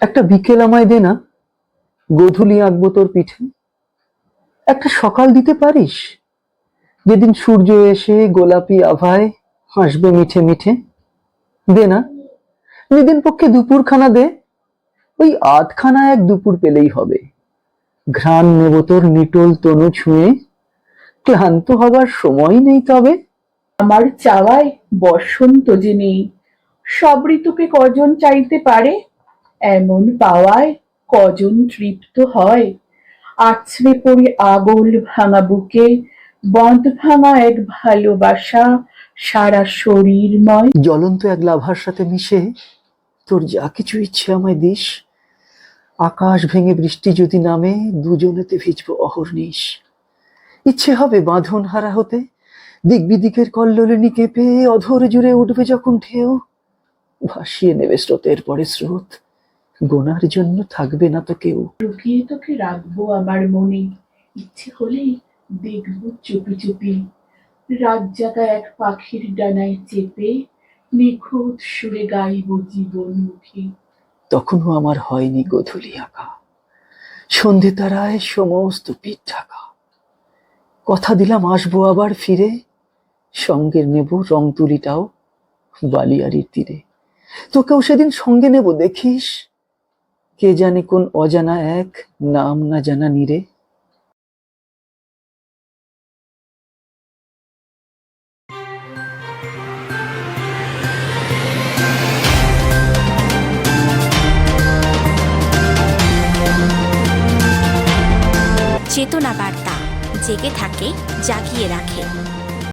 একটা বিকেল আমায় দে না, গোধূলি আঁকবো তোর পিঠে। একটা সকাল দিতে পারিস, যেদিন সূর্য এসে গোলাপি আভায় হাসবে মিঠে মিঠে। দে না, যেদিন পক্ষে দুপুরখানা দে, ওই আধখানা এক দুপুর পেলেই হবে। ঘ্রাণ নেব তোর নিটোল তনু ছুঁয়ে, ক্লান্ত হবার সময় নেই তবে। আমার চাওয়ায় বসন্ত যে নেই, সব ঋতুকে কজন চাইতে পারে, এমন পাওয়ায় কজন তৃপ্ত হয়। আছড়ে পড়ে আগল ভাঙা বুকে বন্ধ ভাঙা এক ভালোবাসা সারা শরীরময়। জ্বলন্ত এক লাভার সাথে মিশে তোর যা কিছু ইচ্ছে আমায় দিস। আকাশ ভেঙে বৃষ্টি যদি নামে, দুজনেতে ভিজবো অহর্নিশ। ইচ্ছে হবে বাঁধন হারা হতে, দিক বিদিকের কল্লোলিনী কেঁপে অধর জুড়ে উঠবে যখন ঢেউ, ভাসিয়ে নেবে স্রোতের পরে স্রোত, গোনার জন্য থাকবে না তো কেউ। লুকিয়ে তোকে রাখবো আমার মনে, ইচ্ছে হলেই দেখবো চুপি চুপি, রাত জাগা এক পাখির ডানায় চেপে নিখুঁত সুরে গাইব জীবনমুখী। তখনও আমার হয়নি গোধূলি আঁকা, সন্ধে তারায় সমস্ত পিঠ ঢাকা। কথা দিলাম আসবো আবার ফিরে, সঙ্গে নেব রং তুলিটাও বালিয়াড়ির তীরে। তোকেও সেদিন সঙ্গে নেব দেখিস, কে জানে কোন অজানা এক নাম না জানা নীরে। চেতনা বার্তা জেগে থাকে, জাগিয়ে রাখে।